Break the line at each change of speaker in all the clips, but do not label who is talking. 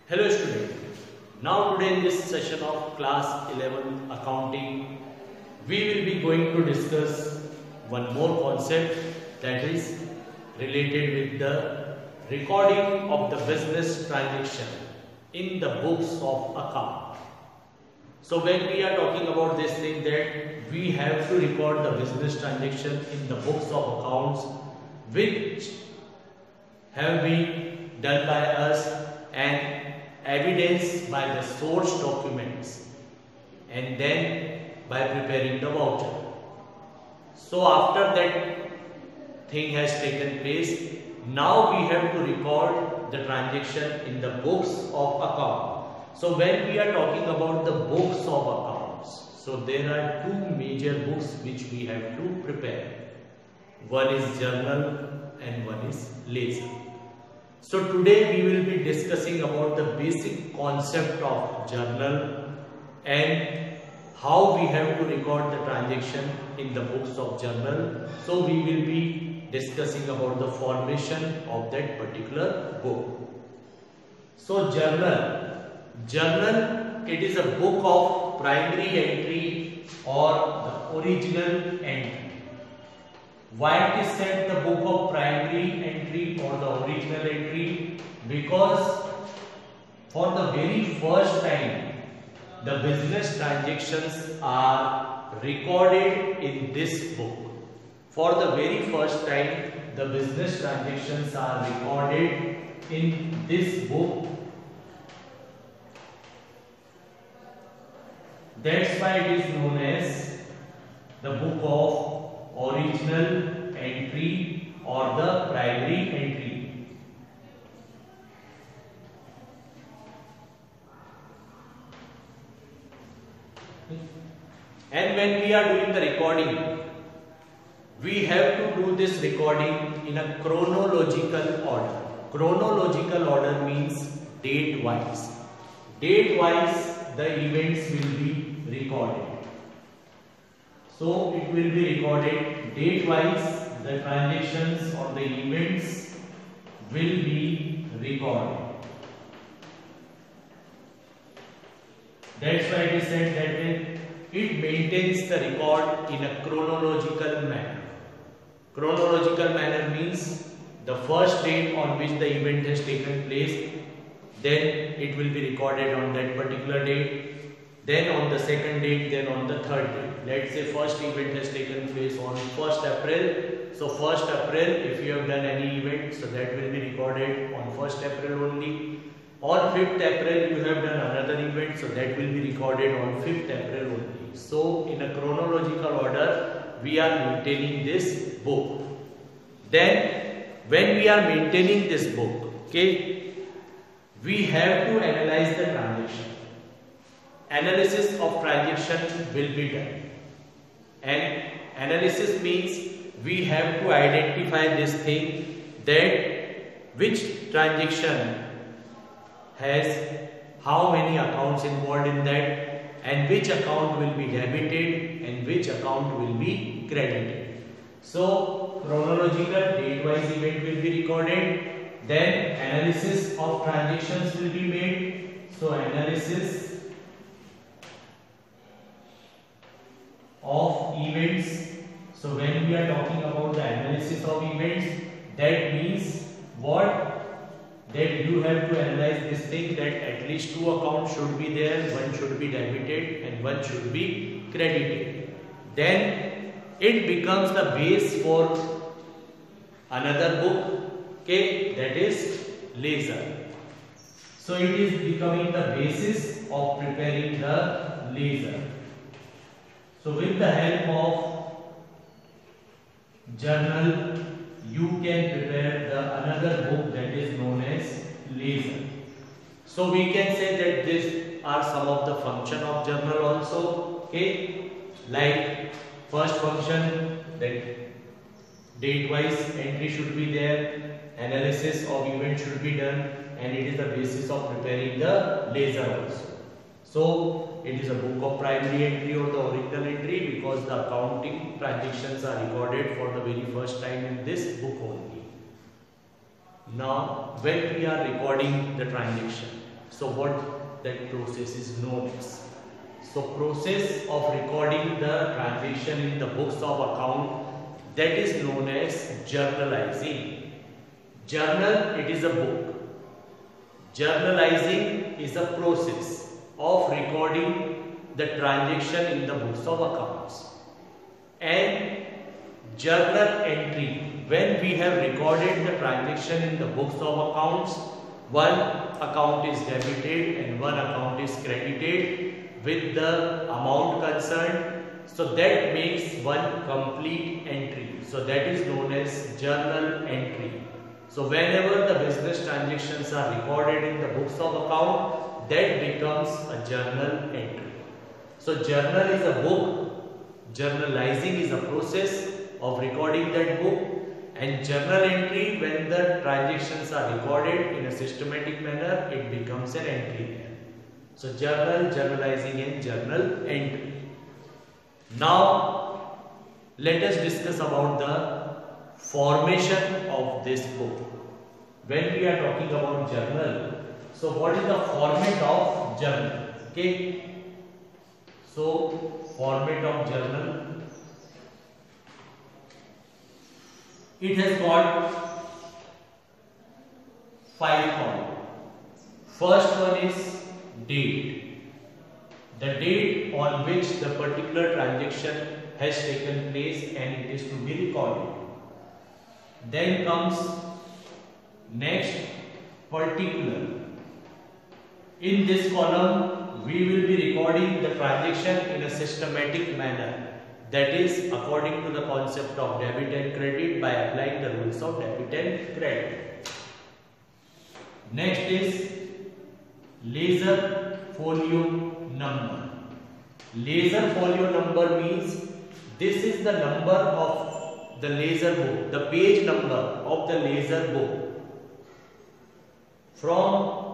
Hello students. Now today in this session of class 11 accounting, we will be going to discuss one more concept that is related with the recording of the business transaction in the books of account. So when we are talking about this thing that we have to record the business transaction in the books of accounts which have been done by us and evidenced by the source documents and then by preparing the voucher. So after that thing has taken place, now we have to record the transaction in the books of account. So when we are talking about the books of accounts, so there are two major books which we have to prepare. One is journal and one is ledger. So today we will be discussing about the basic concept of journal and how we have to record the transaction in the books of journal. So we will be discussing about the formation of that particular book. So journal, it is a book of primary entry or the original entry. Why it is said the book of primary entry or the original entry? Because for the very first time the business transactions are recorded in this book. For the very first time the business transactions are recorded in this book. That's why it is known as the book of original entry or the primary entry. And when we are doing the recording, we have to do this recording in a chronological order. Chronological order means date wise. Date wise the events will be recorded. So it will be recorded date wise, the transactions or the events will be recorded. That's why it is said that it maintains the record in a chronological manner. Chronological manner means the first date on which the event has taken place, then it will be recorded on that particular date. Then on the second date, then on the third date. Let's say first event has taken place on 1st April. So 1st April, if you have done any event, so that will be recorded on 1st April only. On 5th April, you have done another event, so that will be recorded on 5th April only. So in a chronological order, we are maintaining this book. Then when we are maintaining this book, okay, we have to analyze the transaction. Analysis of transaction will be done, and analysis means we have to identify this thing that which transaction has how many accounts involved in that, and which account will be debited and which account will be credited. So chronological date wise event will be recorded, then analysis of transactions will be made. So analysis of events. So when we are talking about the analysis of events, that means what? That you have to analyze this thing that at least two accounts should be there, one should be debited and one should be credited. Then it becomes the base for another book, okay, that is ledger. So it is becoming the basis of preparing the ledger. So with the help of journal, you can prepare another book that is known as ledger. So we can say that these are some of the function of journal also, okay, like first function, that date wise entry should be there, analysis of event should be done, and it is the basis of preparing the ledger also. So it is a book of primary entry or the original entry because the accounting transactions are recorded for the very first time in this book only. Now when we are recording the transaction, So what that process is known as? So process of recording the transaction in the books of account, that is known as journalizing. Journal, it is a book. Journalizing is a process of recording the transaction in the books of accounts. And journal entry, when we have recorded the transaction in the books of accounts, one account is debited and one account is credited with the amount concerned. So that makes one complete entry. So that is known as journal entry. So whenever the business transactions are recorded in the books of account, that becomes a journal entry. So journal is a book, journalizing is a process of recording that book, and journal entry, when the transactions are recorded in a systematic manner, it becomes an entry there. So journal, journalizing and journal entry. Now let us discuss about the formation of this book. When we are talking about journal, so what is the format of journal? Okay, so format of journal, it has got 5 columns. First one is date. The date on which the particular transaction has taken place and it is to be recorded. Then comes next, particular. In this column, we will be recording the transaction in a systematic manner. That is according to the concept of debit and credit by applying the rules of debit and credit. Next is ledger folio number. Ledger folio number means this is the number of the ledger book, the page number of the ledger book. From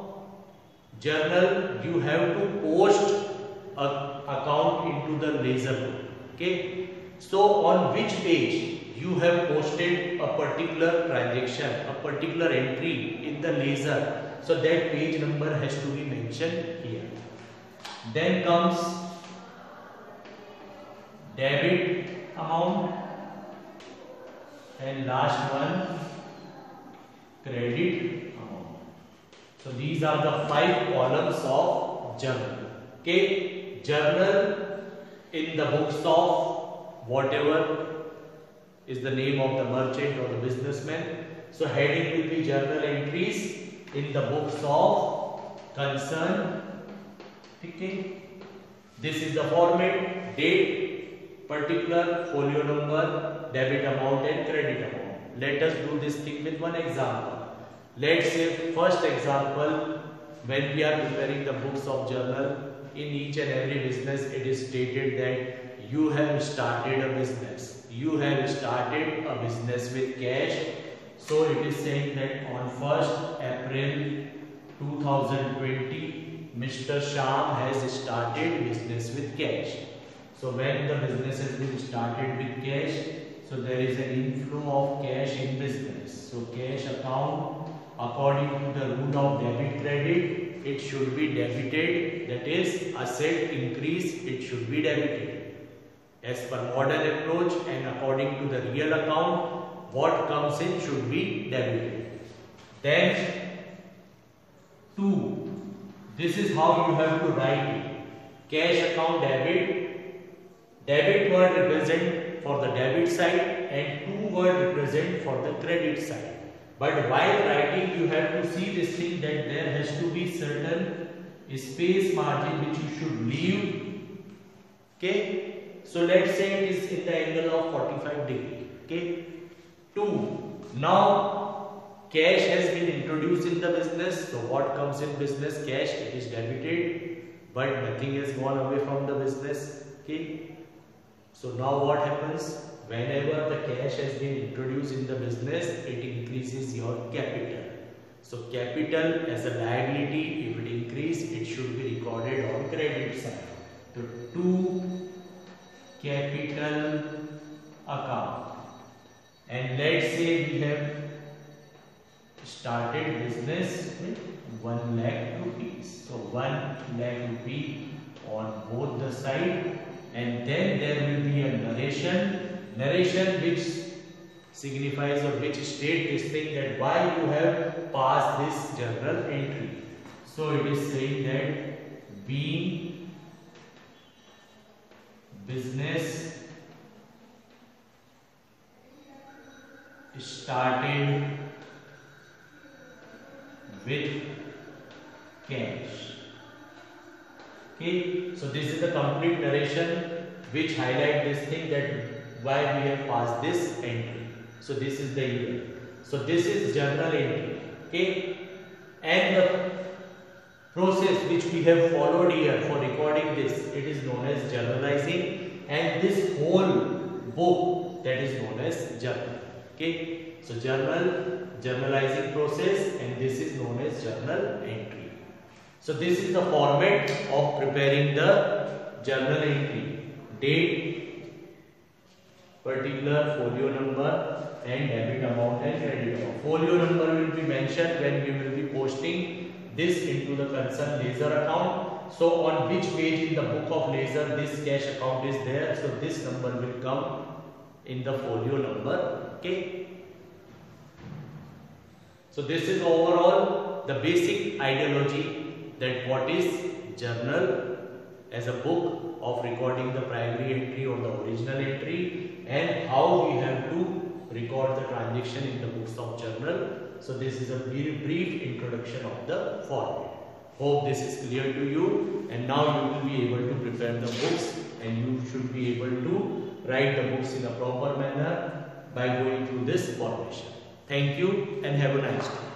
journal, you have to post an account into the ledger book. Okay, so on which page you have posted a particular transaction, a particular entry in the ledger, so that page number has to be mentioned here. Then comes debit amount, and last one credit amount. So these are the 5 columns of journal. Okay, journal in the books of whatever is the name of the merchant or the businessman. So heading will be journal entries in the books of concern. Okay, this is the format: date, particular, folio number, debit amount and credit amount. Let us do this thing with one example. Let's say first example, when we are preparing the books of journal, in each and every business it is stated that you have started a business. You have started a business with cash. So it is saying that on 1st April 2020, Mr. Sham has started business with cash. So when the business has been started with cash, so there is an inflow of cash in business. So cash account, according to the rule of debit credit, it should be debited. That is, asset increase, it should be debited. As per modern approach and according to the real account, what comes in should be debited. Then 2. This is how you have to write it. Cash account debit. Debit word represent for the debit side and 2 word represent for the credit side. But while writing, you have to see this thing that there has to be certain space margin which you should leave. Okay. So let's say it is in the angle of 45 degree. Okay. 2. Now cash has been introduced in the business. So what comes in business? Cash, it is debited, but nothing has gone away from the business. Okay. So now what happens? Whenever the cash has been introduced in the business, it increases your capital. So capital as a liability, if it increase, it should be recorded on credit side. So to capital account. And let's say we have started business with 1 lakh rupees. So 1 lakh rupee on both the side, and then there will be a narration which signifies or which state this thing that why you have passed this journal entry. So it is saying that being business started with cash. Okay, so this is the complete narration which highlight this thing that why we have passed this entry. So this is the year. So this is journal entry. Okay, and the process which we have followed here for recording this, it is known as journalizing, and this whole book, that is known as journal. Okay, so journalizing process, and this is known as journal entry. So this is the format of preparing the journal entry: date, particular folio number, and debit amount and credit amount. Folio number will be mentioned when we will be posting this into the concerned ledger account. So on which page in the book of ledger this cash account is there, so this number will come in the folio number. Okay, so this is overall the basic ideology that what is journal as a book of recording the primary entry or the original entry, and how we have to record the transaction in the books of journal. So this is a very brief introduction of the format. Hope this is clear to you, and now you will be able to prepare the books, and you should be able to write the books in a proper manner by going through this formation. Thank you and have a nice day.